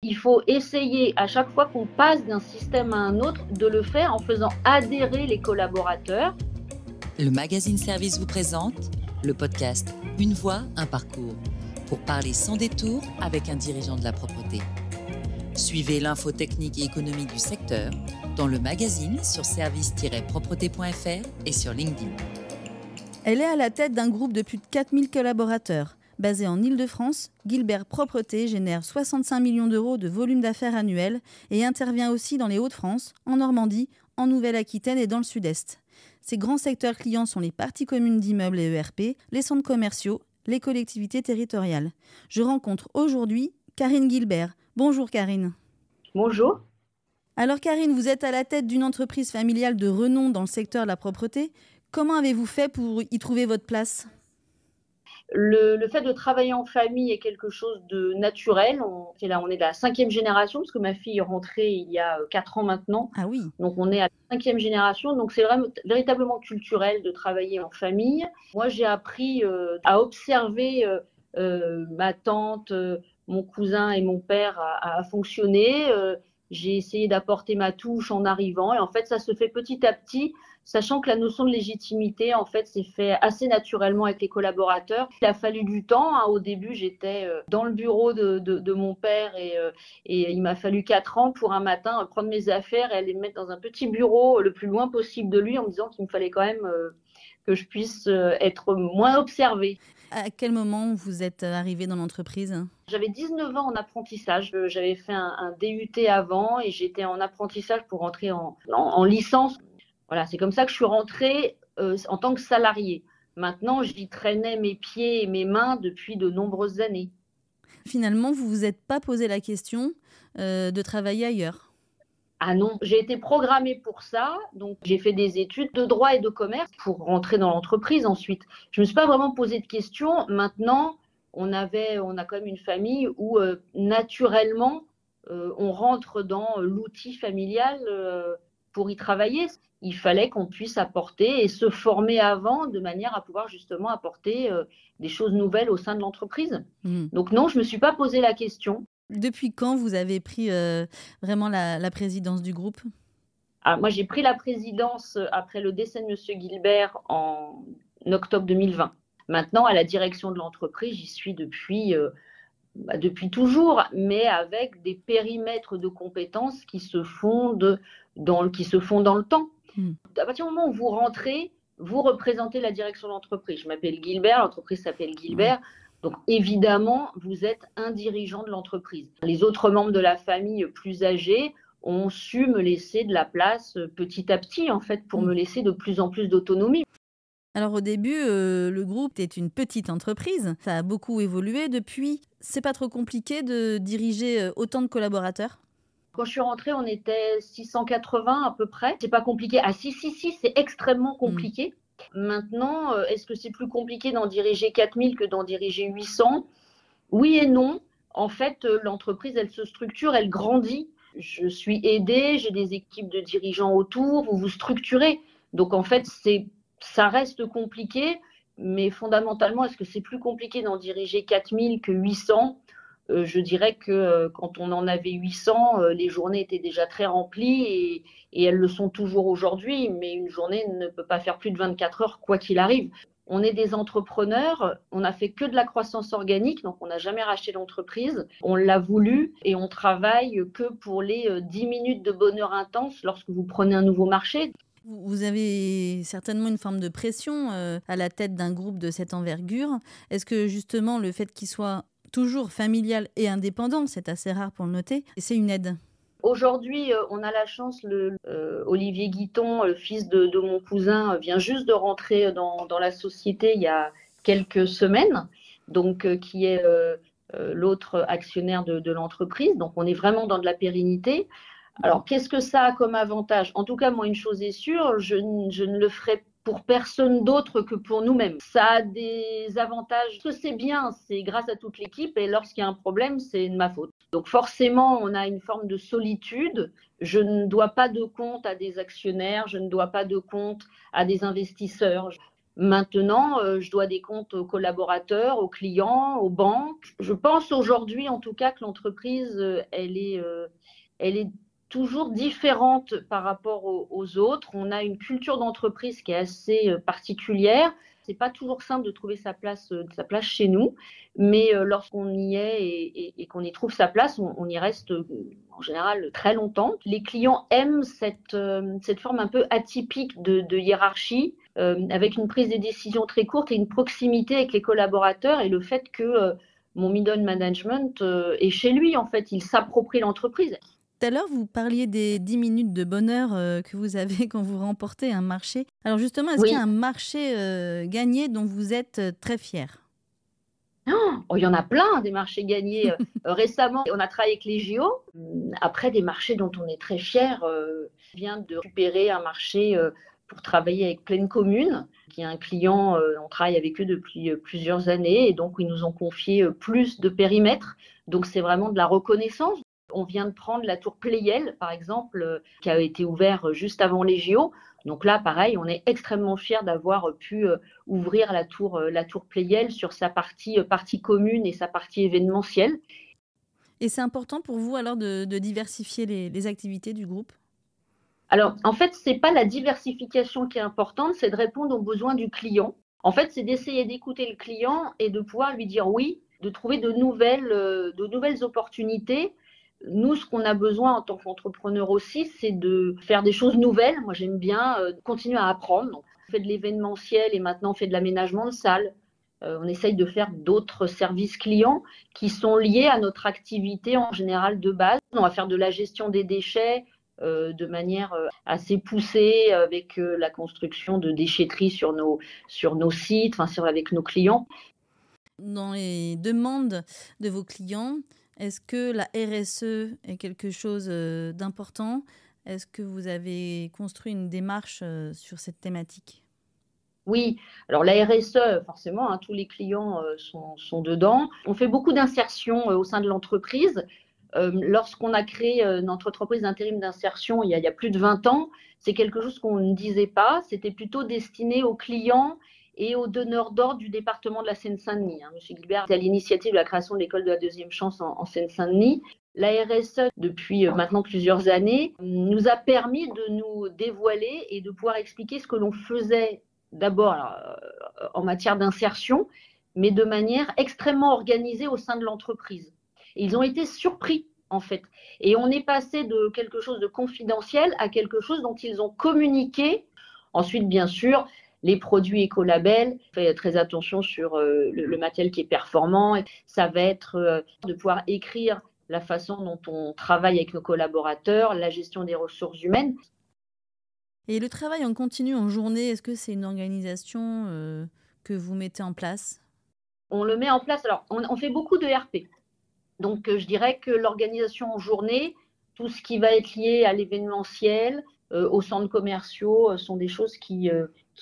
Il faut essayer, à chaque fois qu'on passe d'un système à un autre, de le faire en faisant adhérer les collaborateurs. Le magazine Service vous présente le podcast Une voix, un parcours, pour parler sans détour avec un dirigeant de la propreté. Suivez l'info technique et économique du secteur dans le magazine sur service-propreté.fr et sur LinkedIn. Elle est à la tête d'un groupe de plus de 4000 collaborateurs. Basé en Île-de-France, Guilbert Propreté génère 65 millions d'euros de volume d'affaires annuel et intervient aussi dans les Hauts-de-France, en Normandie, en Nouvelle-Aquitaine et dans le Sud-Est. Ses grands secteurs clients sont les parties communes d'immeubles et ERP, les centres commerciaux, les collectivités territoriales. Je rencontre aujourd'hui Karine Guilbert. Bonjour Karine. Bonjour. Alors Karine, vous êtes à la tête d'une entreprise familiale de renom dans le secteur de la propreté. Comment avez-vous fait pour y trouver votre place ? Le fait de travailler en famille est quelque chose de naturel. On est de la 5e génération, parce que ma fille est rentrée il y a 4 ans maintenant. Ah oui. Donc on est à la 5e génération, donc c'est vraiment véritablement culturel de travailler en famille. Moi j'ai appris à observer ma tante, mon cousin et mon père à fonctionner. J'ai essayé d'apporter ma touche en arrivant, et en fait ça se fait petit à petit, sachant que la notion de légitimité, en fait, s'est fait assez naturellement avec les collaborateurs. Il a fallu du temps. Au début, j'étais dans le bureau de mon père et il m'a fallu 4 ans pour un matin prendre mes affaires et aller me mettre dans un petit bureau le plus loin possible de lui, en me disant qu'il me fallait quand même que je puisse être moins observée. À quel moment vous êtes arrivée dans l'entreprise ? J'avais 19 ans en apprentissage. J'avais fait un DUT avant et j'étais en apprentissage pour rentrer en licence. Voilà, c'est comme ça que je suis rentrée en tant que salariée. Maintenant, j'y traînais mes pieds et mes mains depuis de nombreuses années. Finalement, vous ne vous êtes pas posé la question de travailler ailleurs ? Ah non, j'ai été programmée pour ça. Donc, j'ai fait des études de droit et de commerce pour rentrer dans l'entreprise ensuite. Je ne me suis pas vraiment posé de questions. Maintenant, on a quand même une famille où naturellement, on rentre dans l'outil familial pour y travailler. Il fallait qu'on puisse apporter et se former avant de manière à pouvoir justement apporter des choses nouvelles au sein de l'entreprise. Donc non, je ne me suis pas posé la question. Depuis quand vous avez pris vraiment la présidence du groupe ? Moi, j'ai pris la présidence après le décès de M. Guilbert en octobre 2020. Maintenant, à la direction de l'entreprise, j'y suis depuis toujours, mais avec des périmètres de compétences qui se font dans le temps. À partir du moment où vous rentrez, vous représentez la direction de l'entreprise. Je m'appelle Guilbert, l'entreprise s'appelle Guilbert. Donc évidemment, vous êtes un dirigeant de l'entreprise. Les autres membres de la famille plus âgés ont su me laisser de la place petit à petit, en fait, pour me laisser de plus en plus d'autonomie. Alors au début, le groupe est une petite entreprise. Ça a beaucoup évolué depuis. C'est pas trop compliqué de diriger autant de collaborateurs ? Quand je suis rentrée, on était 680 à peu près. C'est pas compliqué. Ah si, c'est extrêmement compliqué. Maintenant, est-ce que c'est plus compliqué d'en diriger 4000 que d'en diriger 800 ? Oui et non. En fait, l'entreprise, elle se structure, elle grandit. Je suis aidée, j'ai des équipes de dirigeants autour, vous vous structurez. Donc en fait, ça reste compliqué, mais fondamentalement, est-ce que c'est plus compliqué d'en diriger 4000 que 800 ? Je dirais que quand on en avait 800, les journées étaient déjà très remplies et elles le sont toujours aujourd'hui, mais une journée ne peut pas faire plus de 24 heures quoi qu'il arrive. On est des entrepreneurs, on n'a fait que de la croissance organique, donc on n'a jamais racheté l'entreprise. On l'a voulu et on travaille que pour les 10 minutes de bonheur intense lorsque vous prenez un nouveau marché. Vous avez certainement une forme de pression à la tête d'un groupe de cette envergure. Est-ce que justement le fait qu'il soit toujours familial et indépendant, c'est assez rare pour le noter, c'est une aide ? Aujourd'hui, on a la chance, Olivier Guiton, le fils de mon cousin, vient juste de rentrer dans la société il y a quelques semaines, donc qui est l'autre actionnaire de l'entreprise. Donc on est vraiment dans de la pérennité. Alors qu'est-ce que ça a comme avantage ? En tout cas, moi, une chose est sûre, je ne le ferai pour personne d'autre que pour nous-mêmes. Ça a des avantages. Ce que c'est bien, c'est grâce à toute l'équipe, et lorsqu'il y a un problème, c'est de ma faute. Donc forcément, on a une forme de solitude. Je ne dois pas de compte à des actionnaires, je ne dois pas de compte à des investisseurs. Maintenant, je dois des comptes aux collaborateurs, aux clients, aux banques. Je pense aujourd'hui, en tout cas, que l'entreprise, elle est toujours différente par rapport aux autres. On a une culture d'entreprise qui est assez particulière. C'est pas toujours simple de trouver sa place chez nous, mais lorsqu'on y est et qu'on y trouve sa place, on y reste en général très longtemps. Les clients aiment cette forme un peu atypique de hiérarchie, avec une prise de décision très courte et une proximité avec les collaborateurs, et le fait que mon middle management est chez lui, en fait, il s'approprie l'entreprise. Tout à l'heure, vous parliez des 10 minutes de bonheur que vous avez quand vous remportez un marché. Alors justement, est-ce qu'il y a un marché gagné dont vous êtes très fier ? Il y en a plein, des marchés gagnés. Récemment, on a travaillé avec les JO. Après, des marchés dont on est très fier. On vient de récupérer un marché pour travailler avec Pleine Commune, qui est un client, on travaille avec eux depuis plusieurs années, et donc ils nous ont confié plus de périmètres. Donc c'est vraiment de la reconnaissance. On vient de prendre la tour Pleyel, par exemple, qui a été ouverte juste avant les JO. Donc là, pareil, on est extrêmement fiers d'avoir pu ouvrir la tour Pleyel sur sa partie commune et sa partie événementielle. Et c'est important pour vous alors de diversifier les activités du groupe ? Alors, en fait, ce n'est pas la diversification qui est importante, c'est de répondre aux besoins du client. En fait, c'est d'essayer d'écouter le client et de pouvoir lui dire oui, de trouver de nouvelles opportunités. Nous, ce qu'on a besoin en tant qu'entrepreneur aussi, c'est de faire des choses nouvelles. Moi, j'aime bien continuer à apprendre. Donc, on fait de l'événementiel et maintenant on fait de l'aménagement de salles. On essaye de faire d'autres services clients qui sont liés à notre activité en général de base. On va faire de la gestion des déchets de manière assez poussée avec la construction de déchetteries sur nos sites, avec nos clients. Dans les demandes de vos clients, est-ce que la RSE est quelque chose d'important ? Est-ce que vous avez construit une démarche sur cette thématique ? Oui, alors la RSE, forcément, tous les clients sont dedans. On fait beaucoup d'insertion au sein de l'entreprise. Lorsqu'on a créé notre entreprise d'intérim d'insertion il y a plus de 20 ans, c'est quelque chose qu'on ne disait pas. C'était plutôt destiné aux clients et aux donneurs d'ordre du département de la Seine-Saint-Denis. Monsieur Gilbert est à l'initiative de la création de l'école de la deuxième chance en Seine-Saint-Denis. La RSE, depuis maintenant plusieurs années, nous a permis de nous dévoiler et de pouvoir expliquer ce que l'on faisait d'abord en matière d'insertion, mais de manière extrêmement organisée au sein de l'entreprise. Et ils ont été surpris, en fait. Et on est passé de quelque chose de confidentiel à quelque chose dont ils ont communiqué. Ensuite, bien sûr, les produits écolabels, on fait très attention sur le matériel qui est performant. Ça va être de pouvoir écrire la façon dont on travaille avec nos collaborateurs, la gestion des ressources humaines. Et le travail en continu en journée, est-ce que c'est une organisation que vous mettez en place ? On le met en place. Alors, on fait beaucoup de RP. Donc, je dirais que l'organisation en journée, tout ce qui va être lié à l'événementiel, aux centres commerciaux, sont des choses qui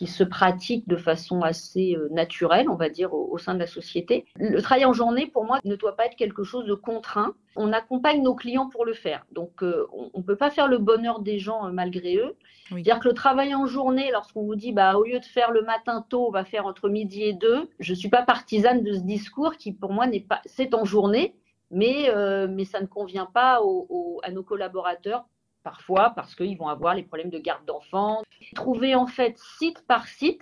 se pratiquent de façon assez naturelle, on va dire, au sein de la société. Le travail en journée, pour moi, ne doit pas être quelque chose de contraint. On accompagne nos clients pour le faire. Donc, on ne peut pas faire le bonheur des gens malgré eux. Oui. C'est-à-dire que le travail en journée, lorsqu'on vous dit, au lieu de faire le matin tôt, on va faire entre midi et 2, je ne suis pas partisane de ce discours qui, pour moi, n'est pas, c'est en journée, mais ça ne convient pas à nos collaborateurs, parfois parce qu'ils vont avoir les problèmes de garde d'enfants. Trouver en fait site par site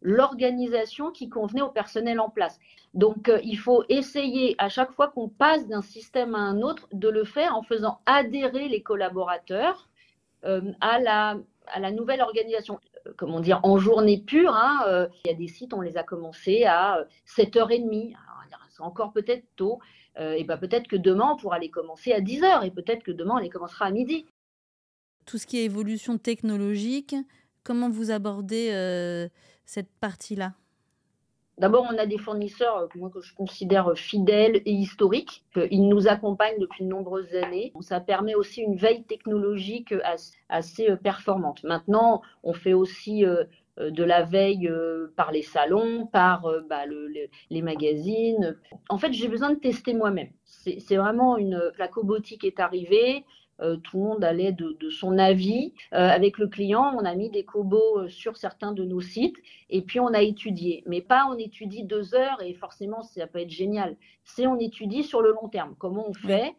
l'organisation qui convenait au personnel en place. Donc il faut essayer à chaque fois qu'on passe d'un système à un autre de le faire en faisant adhérer les collaborateurs à la nouvelle organisation. Comment dire, en journée pure, il y a des sites, on les a commencés à 7h30. Alors, c'est encore peut-être tôt. Et peut-être que demain, on pourra les commencer à 10h et peut-être que demain, on les commencera à midi. Tout ce qui est évolution technologique, comment vous abordez cette partie-là ? D'abord, on a des fournisseurs que je considère fidèles et historiques. Ils nous accompagnent depuis de nombreuses années. Ça permet aussi une veille technologique assez performante. Maintenant, on fait aussi de la veille par les salons, par les magazines. En fait, j'ai besoin de tester moi-même. C'est vraiment la cobotique est arrivée. Tout le monde allait de son avis. Avec le client, on a mis des cobots sur certains de nos sites et puis on a étudié. Mais pas on étudie 2 heures et forcément ça peut être génial. C'est on étudie sur le long terme. Comment on fait ?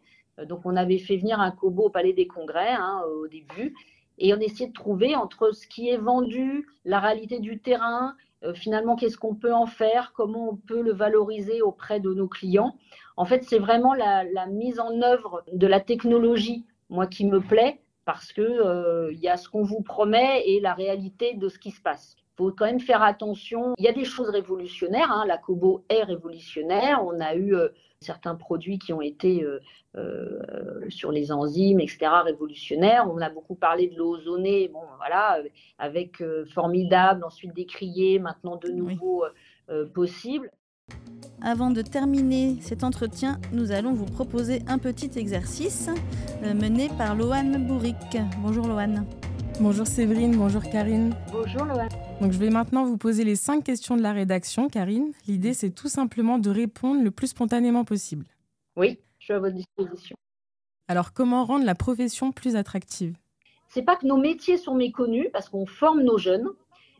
Donc on avait fait venir un cobot au Palais des Congrès au début et on essayait de trouver entre ce qui est vendu, la réalité du terrain, finalement qu'est-ce qu'on peut en faire, comment on peut le valoriser auprès de nos clients. En fait, c'est vraiment la mise en œuvre de la technologie, moi, qui me plaît, parce que y a ce qu'on vous promet et la réalité de ce qui se passe. Il faut quand même faire attention. Il y a des choses révolutionnaires. La Kobo est révolutionnaire. On a eu certains produits qui ont été sur les enzymes, etc., révolutionnaires. On a beaucoup parlé de l'eau ozonée, avec formidable, ensuite décrié, maintenant de nouveau possible. Avant de terminer cet entretien, nous allons vous proposer un petit exercice mené par Loane Bourric. Bonjour Loane. Bonjour Séverine, bonjour Karine. Bonjour Loane. Donc je vais maintenant vous poser les 5 questions de la rédaction, Karine. L'idée, c'est tout simplement de répondre le plus spontanément possible. Oui, je suis à votre disposition. Alors, comment rendre la profession plus attractive ? C'est pas que nos métiers sont méconnus, parce qu'on forme nos jeunes,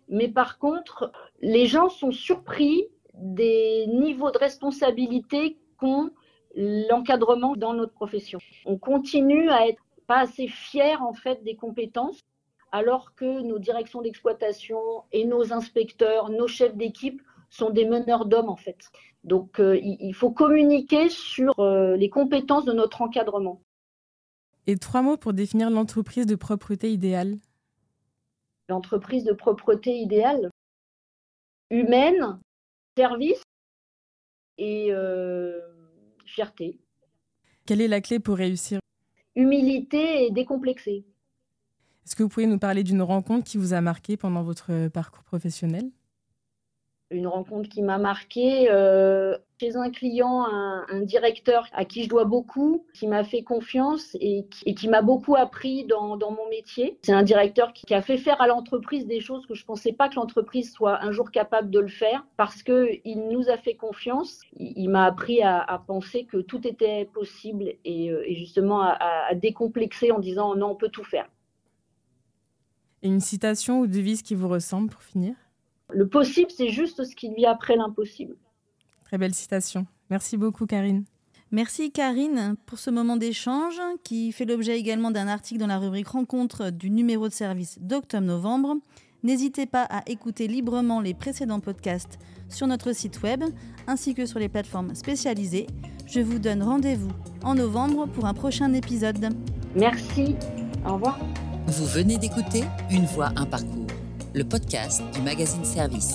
mais par contre, les gens sont surpris des niveaux de responsabilité qu'ont l'encadrement dans notre profession. On continue à être pas assez fiers en fait des compétences, alors que nos directions d'exploitation et nos inspecteurs, nos chefs d'équipe sont des meneurs d'hommes en fait. Donc il faut communiquer sur les compétences de notre encadrement. Et 3 mots pour définir l'entreprise de propreté idéale. L'entreprise de propreté idéale, humaine, service et fierté. Quelle est la clé pour réussir ? Humilité et décomplexé. Est-ce que vous pouvez nous parler d'une rencontre qui vous a marqué pendant votre parcours professionnel ? Une rencontre qui m'a marquée chez un client, un directeur à qui je dois beaucoup, qui m'a fait confiance et qui m'a beaucoup appris dans mon métier. C'est un directeur qui a fait faire à l'entreprise des choses que je ne pensais pas que l'entreprise soit un jour capable de le faire parce qu'il nous a fait confiance. Il m'a appris à penser que tout était possible et justement à décomplexer en disant non, on peut tout faire. Et une citation ou devise qui vous ressemble pour finir ? Le possible, c'est juste ce qui vient après l'impossible. Très belle citation. Merci beaucoup, Karine. Merci, Karine, pour ce moment d'échange qui fait l'objet également d'un article dans la rubrique Rencontre du numéro de service d'octobre-novembre. N'hésitez pas à écouter librement les précédents podcasts sur notre site web ainsi que sur les plateformes spécialisées. Je vous donne rendez-vous en novembre pour un prochain épisode. Merci. Au revoir. Vous venez d'écouter Une voix, un parcours, le podcast du magazine Service.